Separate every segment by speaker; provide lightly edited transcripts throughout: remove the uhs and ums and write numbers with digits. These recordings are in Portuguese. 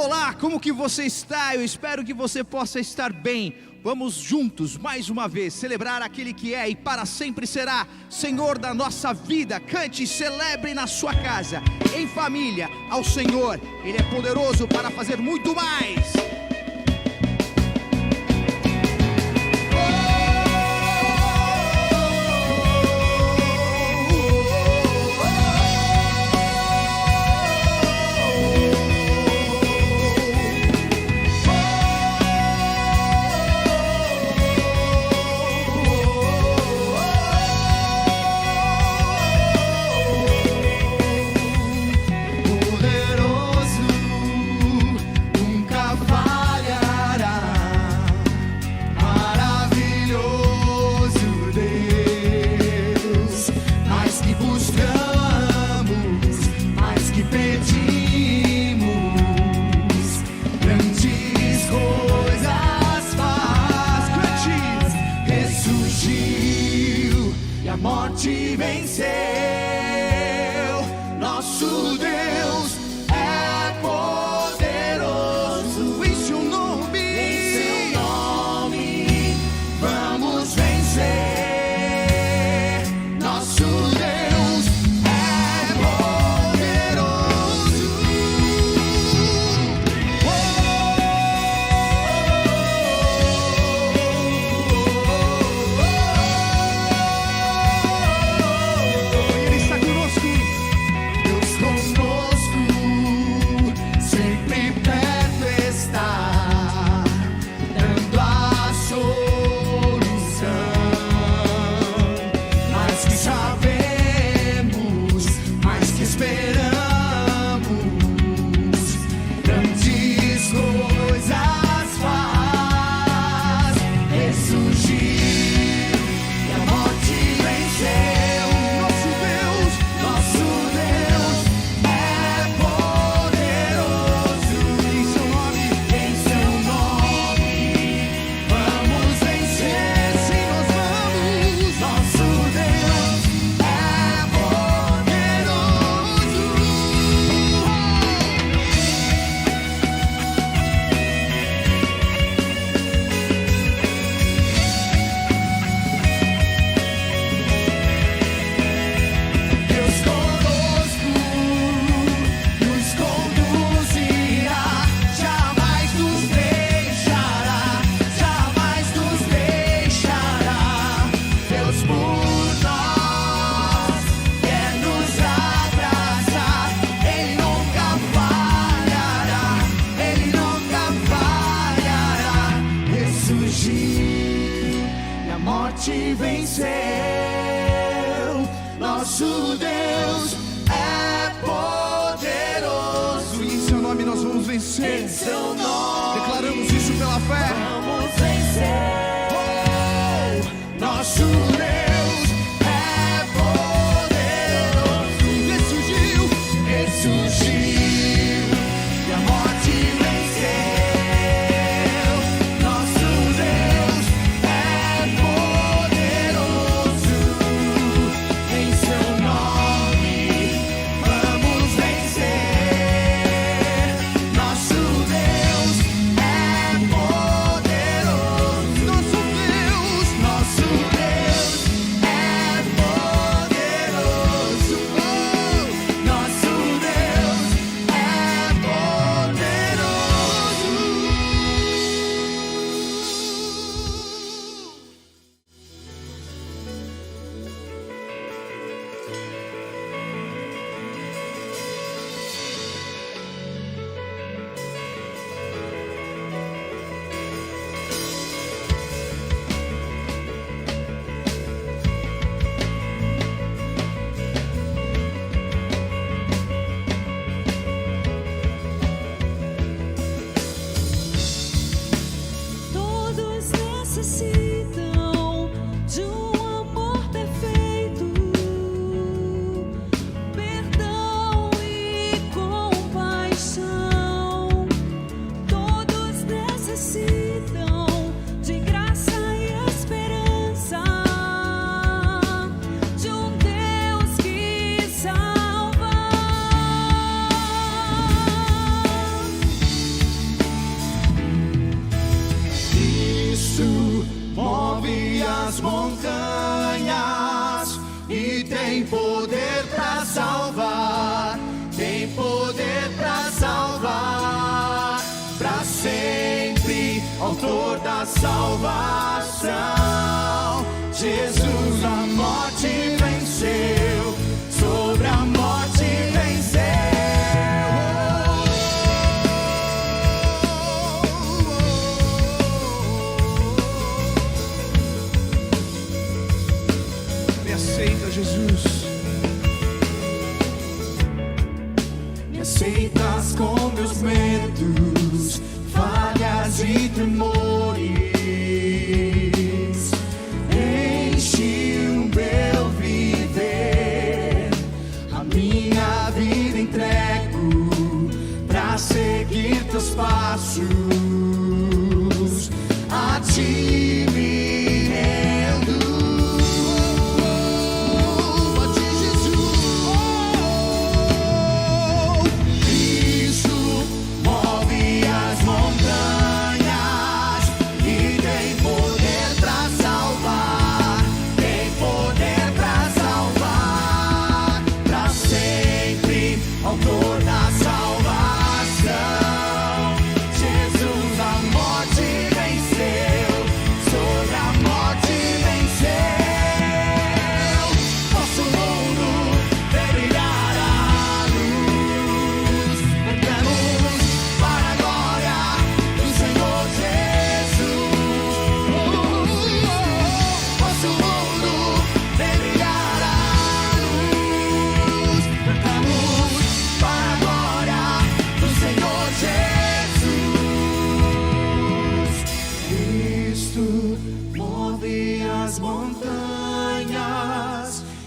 Speaker 1: Olá, como que você está? Eu espero que você possa estar bem. Vamos juntos, mais uma vez, celebrar aquele que é e para sempre será Senhor da nossa vida. Cante e celebre na sua casa, em família, ao Senhor. Ele é poderoso para fazer muito mais.
Speaker 2: Morte venceu, nosso Deus é poderoso.
Speaker 1: Em seu nome,
Speaker 2: vamos vencer. Nosso Deus é poderoso. Morte venceu, nosso Deus é poderoso.
Speaker 1: e em seu nome nós vamos vencer.
Speaker 2: Em seu nome
Speaker 1: Declaramos isso pela fé.
Speaker 2: vamos vencer. Nosso Deus é poderoso. Ressurgiu, e a morte venceu. Nosso Deus é poderoso. Em seu nome vamos vencer. Nosso Deus é poderoso.
Speaker 1: Nosso Deus
Speaker 2: salvar, tem poder para salvar, para sempre, autor da salvação. Jesus a morte venceu, sobre a morte venceu.
Speaker 1: Me aceita, Jesus.
Speaker 2: Me aceitas com meus medos, falhas e temores. Enche o meu viver, a minha vida entrego pra seguir teus passos. A ti me rendo. A ti, Jesus. Cristo move as montanhas e tem poder pra salvar, tem poder pra salvar, pra sempre, autor da salvação. Jesus a morte venceu, sobre a morte venceu. Nosso mundo vê brilhar a luz, cantamos para a glória do Senhor Jesus. Nosso mundo vê brilhar a luz, cantamos para a glória do Senhor Jesus. Cristo move as montanhas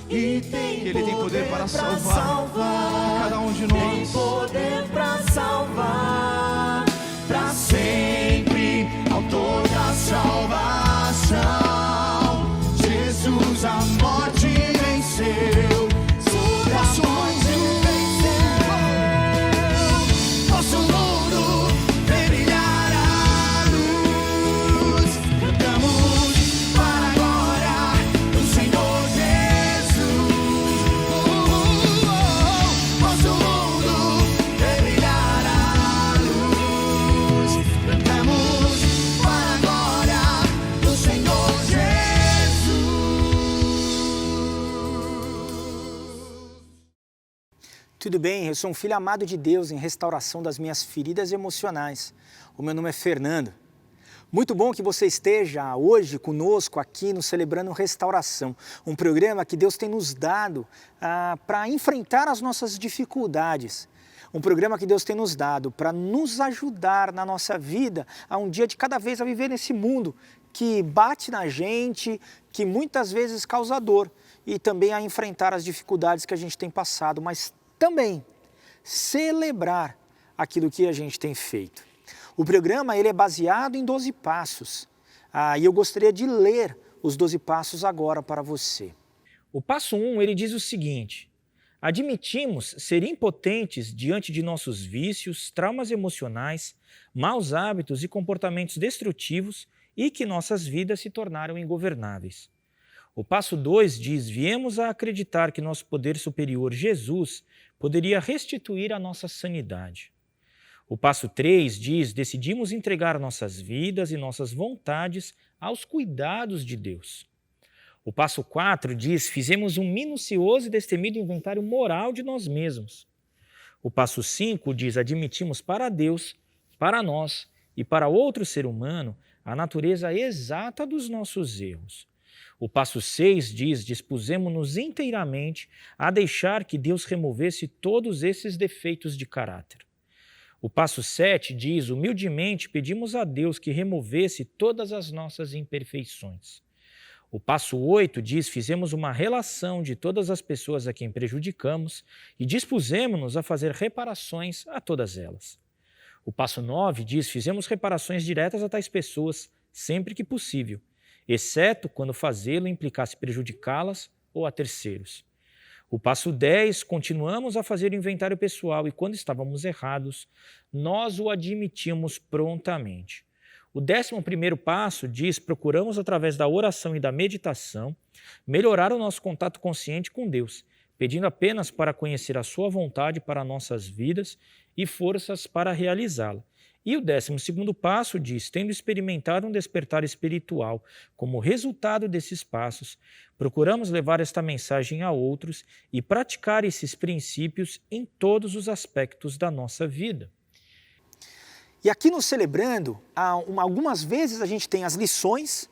Speaker 2: e tem
Speaker 1: Ele tem poder para salvar
Speaker 2: salvar.
Speaker 1: cada um de
Speaker 2: Tem
Speaker 1: nós.
Speaker 2: poder pra salvar, pra sempre, autor da salvação. Jesus a morte venceu, sobre a morte venceu. Nosso mundo vê brilhar a luz, cantamos para a glória do Senhor Jesus. Nosso mundo vê brilhar a luz, cantamos para a glória do Senhor Jesus.
Speaker 3: Tudo bem, eu sou um filho amado de Deus em restauração das minhas feridas emocionais. O meu nome é Fernando. Muito bom que você esteja hoje conosco aqui no Celebrando Restauração, um programa que Deus tem nos dado para enfrentar as nossas dificuldades. Um programa que Deus tem nos dado para nos ajudar na nossa vida a um dia de cada vez a viver nesse mundo que bate na gente, que muitas vezes causa dor e também a enfrentar as dificuldades que a gente tem passado, mas também celebrar aquilo que a gente tem feito. O programa ele é baseado em 12 passos e eu gostaria de ler os 12 passos agora para você. O passo 1 ele diz o seguinte: admitimos ser impotentes diante de nossos vícios, traumas emocionais, maus hábitos e comportamentos destrutivos e que nossas vidas se tornaram ingovernáveis. O passo 2 diz: viemos a acreditar que nosso poder superior, Jesus, poderia restituir a nossa sanidade. O passo 3 diz: decidimos entregar nossas vidas e nossas vontades aos cuidados de Deus. O passo 4 diz: fizemos um minucioso e destemido inventário moral de nós mesmos. O passo 5 diz: admitimos para Deus, para nós e para outro ser humano a natureza exata dos nossos erros. O passo 6 diz: dispusemo-nos inteiramente a deixar que Deus removesse todos esses defeitos de caráter. O passo 7 diz: humildemente pedimos a Deus que removesse todas as nossas imperfeições. O passo 8 diz: fizemos uma relação de todas as pessoas a quem prejudicamos e dispusemo-nos a fazer reparações a todas elas. O passo 9 diz: fizemos reparações diretas a tais pessoas sempre que possível, exceto quando fazê-lo implicasse prejudicá-las ou a terceiros. O passo 10, continuamos a fazer o inventário pessoal e quando estávamos errados, nós o admitimos prontamente. O 11º passo diz: procuramos através da oração e da meditação melhorar o nosso contato consciente com Deus,
Speaker 4: pedindo apenas para conhecer a sua vontade para nossas vidas e forças para realizá-la. E o 12º passo diz: tendo experimentado um despertar espiritual como resultado desses passos, procuramos levar esta mensagem a outros e praticar esses princípios em todos os aspectos da nossa vida.
Speaker 3: E aqui no Celebrando, algumas vezes a gente tem as lições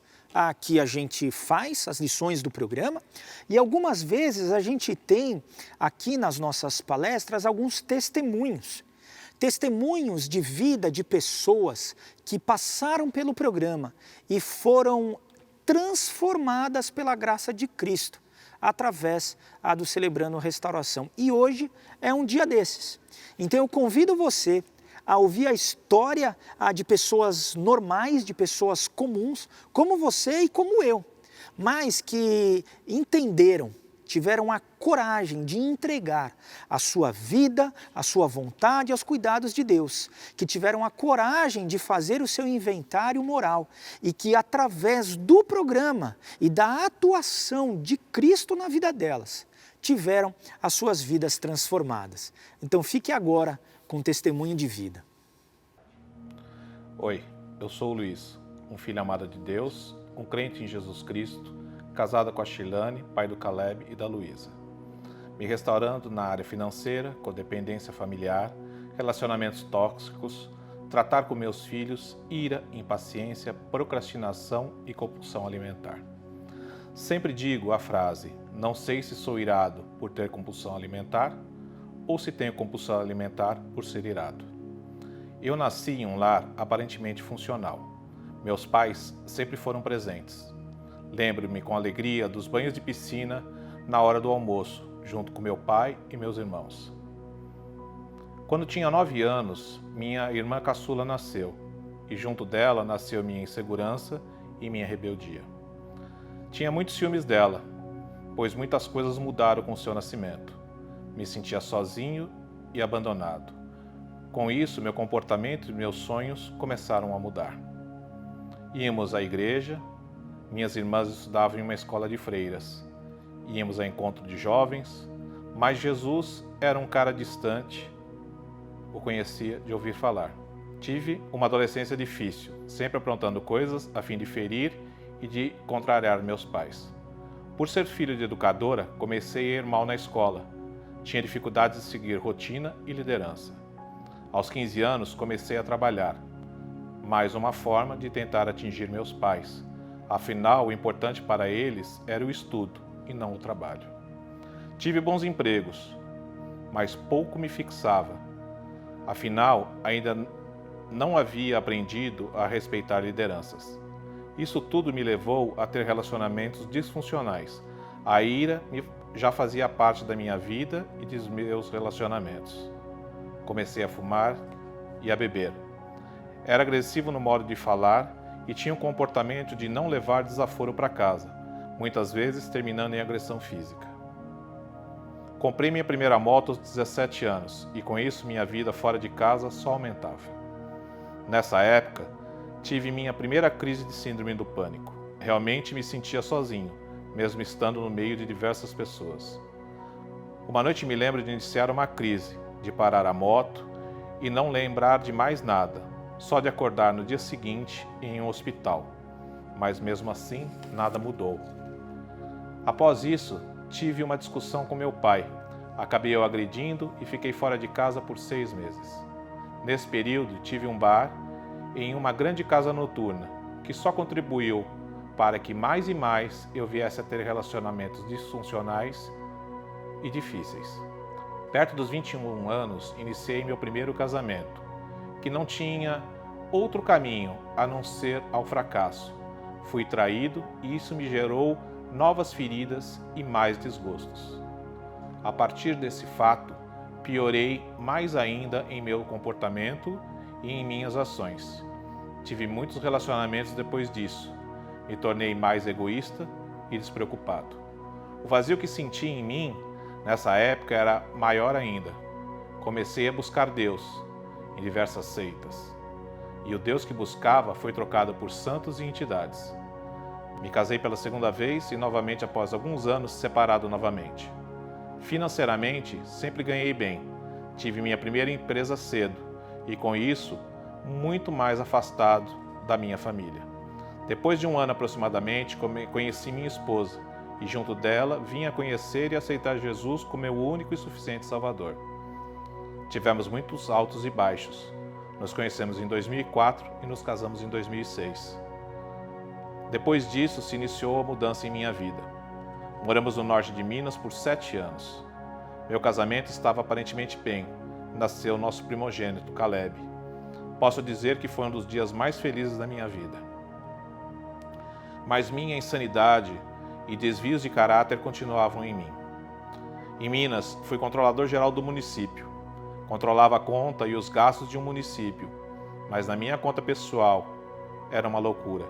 Speaker 3: que a gente faz, as lições do programa, e algumas vezes a gente tem aqui nas nossas palestras alguns testemunhos. Testemunhos de vida de pessoas que passaram pelo programa e foram transformadas pela graça de Cristo através do Celebrando Restauração. E hoje é um dia desses. Então eu convido você a ouvir a história de pessoas normais, de pessoas comuns, como você e como eu, mas que entenderam, tiveram a coragem de entregar a sua vida, a sua vontade aos cuidados de Deus, que tiveram a coragem de fazer o seu inventário moral e que através do programa e da atuação de Cristo na vida delas, tiveram as suas vidas transformadas. Então fique agora com um testemunho de vida.
Speaker 5: Oi, eu sou o Luiz, um filho amado de Deus, um crente em Jesus Cristo, casado com a Shilane, pai do Caleb e da Luísa. Me restaurando na área financeira, codependência familiar, relacionamentos tóxicos, tratar com meus filhos, ira, impaciência, procrastinação e compulsão alimentar. Sempre digo a frase: não sei se sou irado por ter compulsão alimentar ou se tenho compulsão alimentar por ser irado. Eu nasci em um lar aparentemente funcional. Meus pais sempre foram presentes. Lembro-me com alegria dos banhos de piscina na hora do almoço, junto com meu pai e meus irmãos. Quando tinha 9 anos, minha irmã caçula nasceu, e junto dela nasceu minha insegurança e minha rebeldia. Tinha muitos ciúmes dela, pois muitas coisas mudaram com seu nascimento. Me sentia sozinho e abandonado. Com isso, meu comportamento e meus sonhos começaram a mudar. Íamos à igreja. Minhas irmãs estudavam em uma escola de freiras. Íamos a encontro de jovens, mas Jesus era um cara distante. O conhecia de ouvir falar. Tive uma adolescência difícil, sempre aprontando coisas a fim de ferir e de contrariar meus pais. Por ser filho de educadora, comecei a ir mal na escola. Tinha dificuldades de seguir rotina e liderança. Aos 15 anos, comecei a trabalhar. Mais uma forma de tentar atingir meus pais. Afinal, o importante para eles era o estudo e não o trabalho. Tive bons empregos, mas pouco me fixava. Afinal, ainda não havia aprendido a respeitar lideranças. Isso tudo me levou a ter relacionamentos disfuncionais. A ira já fazia parte da minha vida e dos meus relacionamentos. Comecei a fumar e a beber. Era agressivo no modo de falar e tinha um comportamento de não levar desaforo para casa, muitas vezes terminando em agressão física. Comprei minha primeira moto aos 17 anos e com isso minha vida fora de casa só aumentava. Nessa época, tive minha primeira crise de síndrome do pânico. Realmente me sentia sozinho, mesmo estando no meio de diversas pessoas. Uma noite me lembro de iniciar uma crise, de parar a moto e não lembrar de mais nada. Só de acordar no dia seguinte em um hospital, mas mesmo assim nada mudou. Após isso, tive uma discussão com meu pai. Acabei o agredindo e fiquei fora de casa por 6 meses. Nesse período, tive um bar em uma grande casa noturna, que só contribuiu para que mais e mais eu viesse a ter relacionamentos disfuncionais e difíceis. Perto dos 21 anos, iniciei meu primeiro casamento, que não tinha outro caminho a não ser ao fracasso. Fui traído e isso me gerou novas feridas e mais desgostos. A partir desse fato, piorei mais ainda em meu comportamento e em minhas ações. Tive muitos relacionamentos depois disso. Me tornei mais egoísta e despreocupado. O vazio que senti em mim nessa época era maior ainda. Comecei a buscar Deus em diversas seitas. E o Deus que buscava foi trocado por santos e entidades. Me casei pela segunda vez e novamente após alguns anos separado novamente. Financeiramente, sempre ganhei bem. Tive minha primeira empresa cedo e, com isso, muito mais afastado da minha família. Depois de um ano aproximadamente, conheci minha esposa e, junto dela, vim a conhecer e aceitar Jesus como meu único e suficiente Salvador. Tivemos muitos altos e baixos. Nos conhecemos em 2004 e nos casamos em 2006. Depois disso, se iniciou a mudança em minha vida. Moramos no norte de Minas por 7 anos. Meu casamento estava aparentemente bem. Nasceu nosso primogênito, Caleb. Posso dizer que foi um dos dias mais felizes da minha vida. Mas minha insanidade e desvios de caráter continuavam em mim. Em Minas, fui controlador geral do município. Controlava a conta e os gastos de um município, mas na minha conta pessoal era uma loucura.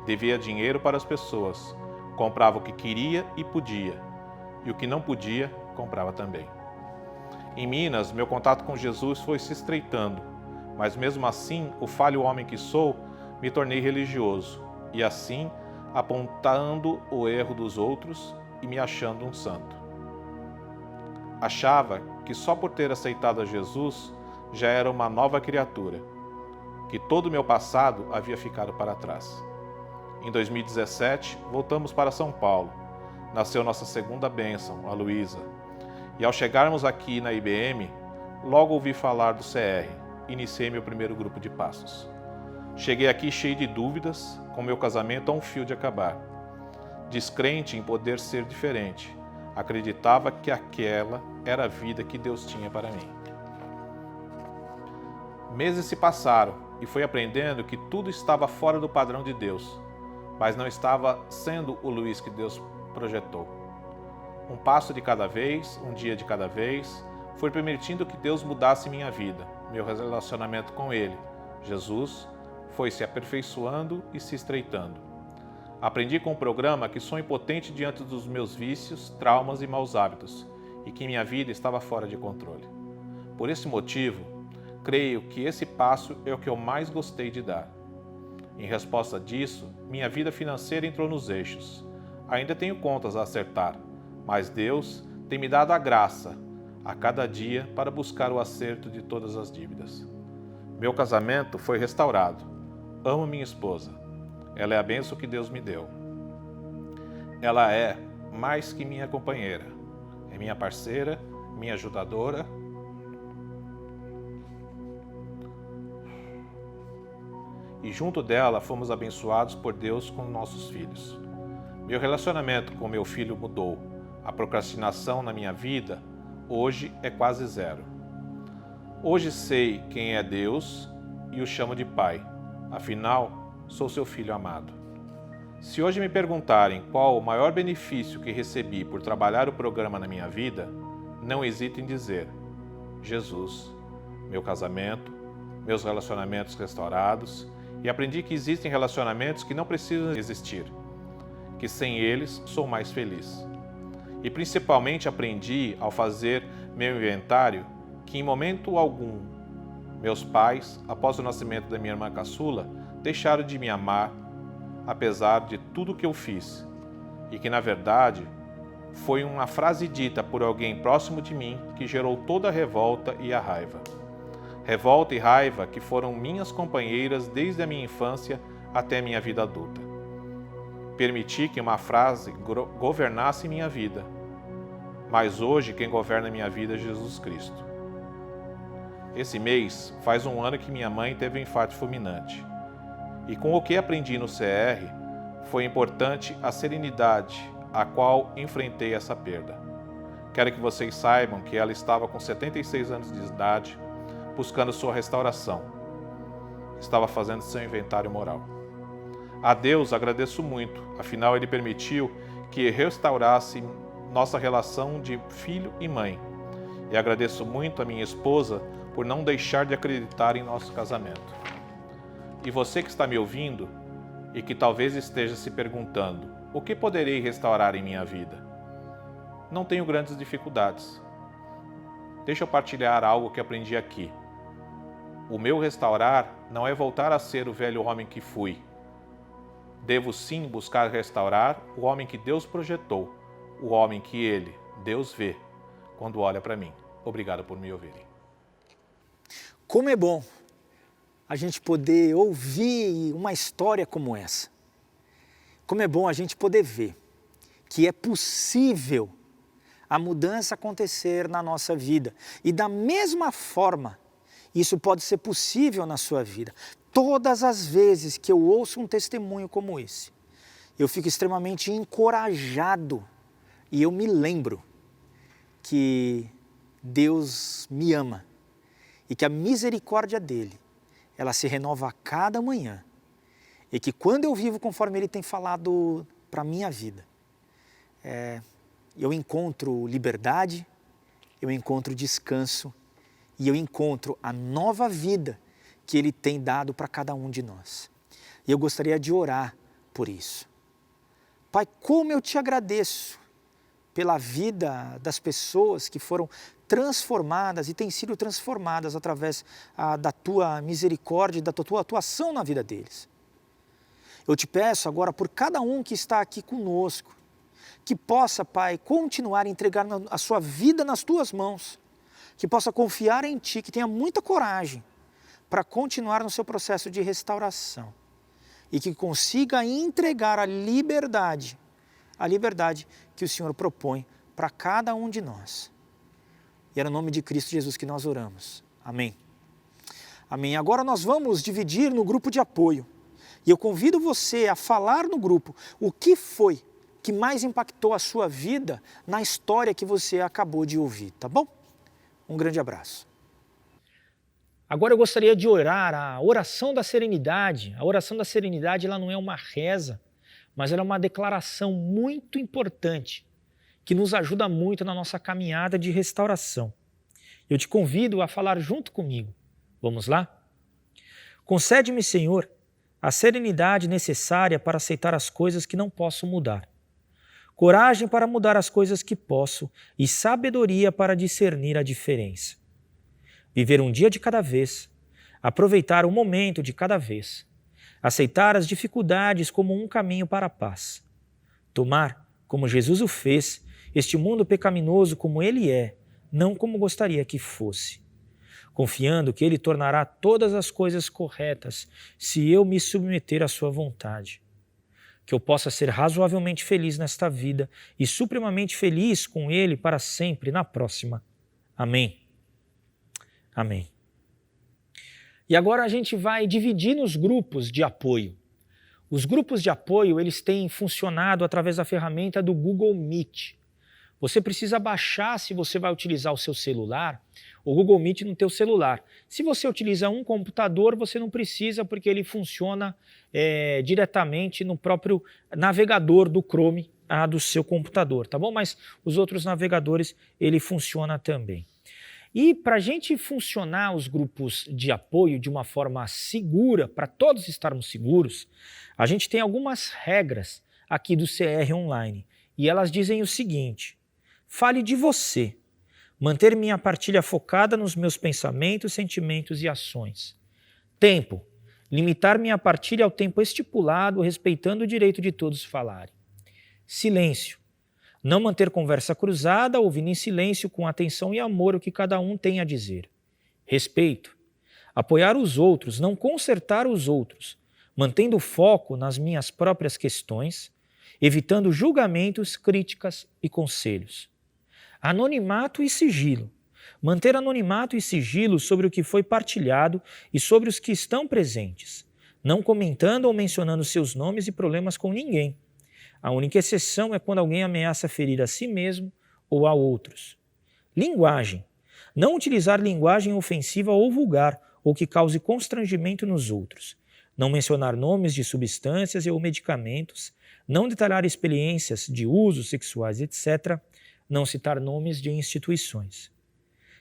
Speaker 5: Devia dinheiro para as pessoas, comprava o que queria e podia, e o que não podia, comprava também. Em Minas, meu contato com Jesus foi se estreitando, mas mesmo assim, o falho homem que sou, me tornei religioso, e assim, apontando o erro dos outros e me achando um santo. Achava que só por ter aceitado a Jesus já era uma nova criatura, que todo o meu passado havia ficado para trás. Em 2017, voltamos para São Paulo. Nasceu nossa segunda bênção, a Luísa. E ao chegarmos aqui na IBM, logo ouvi falar do CR. Iniciei meu primeiro grupo de passos. Cheguei aqui cheio de dúvidas, com meu casamento a um fio de acabar. Descrente em poder ser diferente, acreditava que aquela era a vida que Deus tinha para mim. Meses se passaram e fui aprendendo que tudo estava fora do padrão de Deus, mas não estava sendo o Luiz que Deus projetou. Um passo de cada vez, um dia de cada vez, fui permitindo que Deus mudasse minha vida. Meu relacionamento com Ele, Jesus, foi se aperfeiçoando e se estreitando. Aprendi com o programa que sou impotente diante dos meus vícios, traumas e maus hábitos, e que minha vida estava fora de controle. Por esse motivo, creio que esse passo é o que eu mais gostei de dar. Em resposta disso, minha vida financeira entrou nos eixos. Ainda tenho contas a acertar, mas Deus tem me dado a graça a cada dia para buscar o acerto de todas as dívidas. Meu casamento foi restaurado. Amo minha esposa. Ela é a bênção que Deus me deu. Ela é mais que minha companheira. É minha parceira, minha ajudadora. E junto dela fomos abençoados por Deus com nossos filhos. Meu relacionamento com meu filho mudou. A procrastinação na minha vida hoje é quase zero. Hoje sei quem é Deus e o chamo de Pai. Afinal, sou seu filho amado. Se hoje me perguntarem qual o maior benefício que recebi por trabalhar o programa na minha vida, não hesito em dizer: Jesus, meu casamento, meus relacionamentos restaurados, e aprendi que existem relacionamentos que não precisam existir, que sem eles sou mais feliz. E principalmente aprendi, ao fazer meu inventário, que em momento algum, meus pais, após o nascimento da minha irmã caçula, deixaram de me amar, apesar de tudo que eu fiz, e que, na verdade, foi uma frase dita por alguém próximo de mim que gerou toda a revolta e a raiva. Revolta e raiva que foram minhas companheiras desde a minha infância até a minha vida adulta. Permiti que uma frase governasse minha vida, mas hoje quem governa minha vida é Jesus Cristo. Esse mês faz um ano que minha mãe teve um infarto fulminante. E com o que aprendi no CR, foi importante a serenidade a qual enfrentei essa perda. Quero que vocês saibam que ela estava com 76 anos de idade, buscando sua restauração. Estava fazendo seu inventário moral. A Deus agradeço muito, afinal Ele permitiu que restaurasse nossa relação de filho e mãe. E agradeço muito a minha esposa por não deixar de acreditar em nosso casamento. E você que está me ouvindo e que talvez esteja se perguntando: o que poderei restaurar em minha vida? Não tenho grandes dificuldades. Deixa eu partilhar algo que aprendi aqui. O meu restaurar não é voltar a ser o velho homem que fui. Devo sim buscar restaurar o homem que Deus projetou, o homem que Ele, Deus, vê. quando olha para mim. Obrigado por me ouvirem.
Speaker 3: Como é bom a gente poder ouvir uma história como essa. Como é bom a gente poder ver que é possível a mudança acontecer na nossa vida. E da mesma forma, isso pode ser possível na sua vida. Todas as vezes que eu ouço um testemunho como esse, eu fico extremamente encorajado e eu me lembro que Deus me ama e que a misericórdia dele, ela se renova a cada manhã. E que quando eu vivo conforme ele tem falado para a minha vida, eu encontro liberdade, eu encontro descanso e eu encontro a nova vida que ele tem dado para cada um de nós. E eu gostaria de orar por isso. Pai, como eu te agradeço pela vida das pessoas que foram transformadas e têm sido transformadas através da tua misericórdia e da tua atuação na vida deles. Eu te peço agora por cada um que está aqui conosco, que possa, Pai, continuar a entregar a sua vida nas tuas mãos, que possa confiar em Ti, que tenha muita coragem para continuar no seu processo de restauração e que consiga entregar a liberdade que o Senhor propõe para cada um de nós. E é no nome de Cristo Jesus que nós oramos. Amém. Amém. Agora nós vamos dividir no grupo de apoio. E eu convido você a falar no grupo o que foi que mais impactou a sua vida na história que você acabou de ouvir, tá bom? Um grande abraço.
Speaker 4: Agora eu gostaria de orar a oração da serenidade. A oração da serenidade ela não é uma reza, mas ela é uma declaração muito importante que nos ajuda muito na nossa caminhada de restauração. Eu te convido a falar junto comigo. Vamos lá? Concede-me, Senhor, a serenidade necessária para aceitar as coisas que não posso mudar, coragem para mudar as coisas que posso e sabedoria para discernir a diferença. Viver um dia de cada vez, aproveitar um momento de cada vez, aceitar as dificuldades como um caminho para a paz, tomar, como Jesus o fez, este mundo pecaminoso como ele é, não como gostaria que fosse, confiando que ele tornará todas as coisas corretas se eu me submeter à sua vontade. Que eu possa ser razoavelmente feliz nesta vida e supremamente feliz com ele para sempre na próxima. Amém. Amém. E agora a gente vai dividir nos grupos de apoio. Os grupos de apoio, eles têm funcionado através da ferramenta do Google Meet. Você precisa baixar, se você vai utilizar o seu celular, o Google Meet no teu celular. Se você utiliza um computador, você não precisa, porque ele funciona diretamente no próprio navegador do Chrome do seu computador, tá bom? Mas os outros navegadores, ele funciona também. E para a gente funcionar os grupos de apoio de uma forma segura, para todos estarmos seguros, a gente tem algumas regras aqui do CR Online. E elas dizem o seguinte: fale de você, manter minha partilha focada nos meus pensamentos, sentimentos e ações. Tempo, limitar minha partilha ao tempo estipulado, respeitando o direito de todos falarem. Silêncio, não manter conversa cruzada, ouvindo em silêncio com atenção e amor o que cada um tem a dizer. Respeito, apoiar os outros, não consertar os outros, mantendo foco nas minhas próprias questões, evitando julgamentos, críticas e conselhos. Anonimato e sigilo. Manter anonimato e sigilo sobre o que foi partilhado e sobre os que estão presentes, não comentando ou mencionando seus nomes e problemas com ninguém. A única exceção é quando alguém ameaça ferir a si mesmo ou a outros. Linguagem. Não utilizar linguagem ofensiva ou vulgar ou que cause constrangimento nos outros. Não mencionar nomes de substâncias ou medicamentos. Não detalhar experiências de usos sexuais, etc. Não citar nomes de instituições.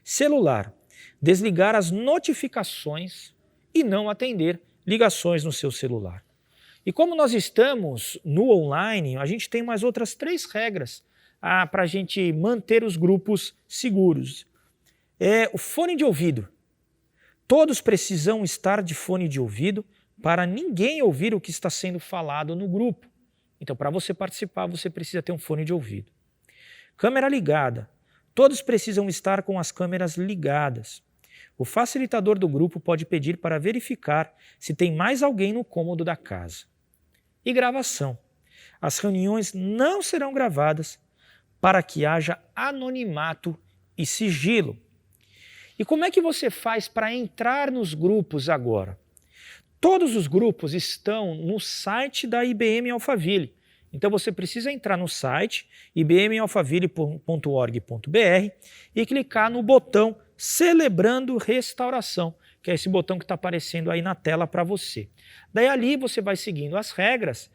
Speaker 4: Celular. Desligar as notificações e não atender ligações no seu celular. E como nós estamos no online, a gente tem mais outras 3 regras para a gente manter os grupos seguros. O fone de ouvido. Todos precisam estar de fone de ouvido para ninguém ouvir o que está sendo falado no grupo. Então, para você participar, você precisa ter um fone de ouvido. Câmera ligada. Todos precisam estar com as câmeras ligadas. O facilitador do grupo pode pedir para verificar se tem mais alguém no cômodo da casa. E gravação. As reuniões não serão gravadas para que haja anonimato e sigilo. E como é que você faz para entrar nos grupos agora? Todos os grupos estão no site da IBM Alphaville. Então você precisa entrar no site ibmalphaville.org.br e clicar no botão Celebrando Restauração, que é esse botão que está aparecendo aí na tela para você. Daí ali você vai seguindo as regras,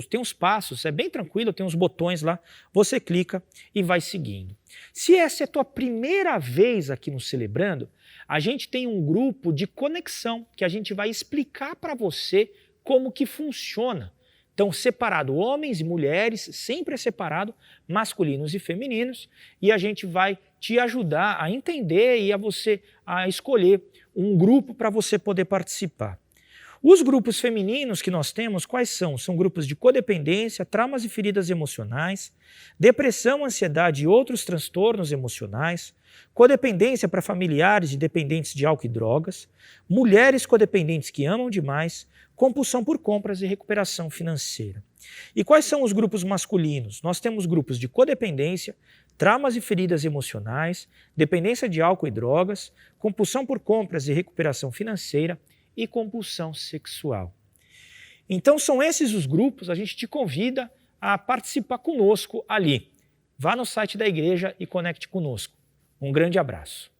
Speaker 4: tem uns passos, é bem tranquilo, tem uns botões lá, você clica e vai seguindo. Se essa é a tua primeira vez aqui no Celebrando, a gente tem um grupo de conexão que a gente vai explicar para você como que funciona. Então, separado homens e mulheres, sempre é separado, masculinos e femininos, e a gente vai te ajudar a entender e a escolher um grupo para você poder participar. Os grupos femininos que nós temos, quais são? São grupos de codependência, traumas e feridas emocionais, depressão, ansiedade e outros transtornos emocionais, codependência para familiares e dependentes de álcool e drogas, mulheres codependentes que amam demais, compulsão por compras e recuperação financeira. E quais são os grupos masculinos? Nós temos grupos de codependência, traumas e feridas emocionais, dependência de álcool e drogas, compulsão por compras e recuperação financeira e compulsão sexual. Então são esses os grupos, a gente te convida a participar conosco ali. Vá no site da igreja e conecte conosco. Um grande abraço.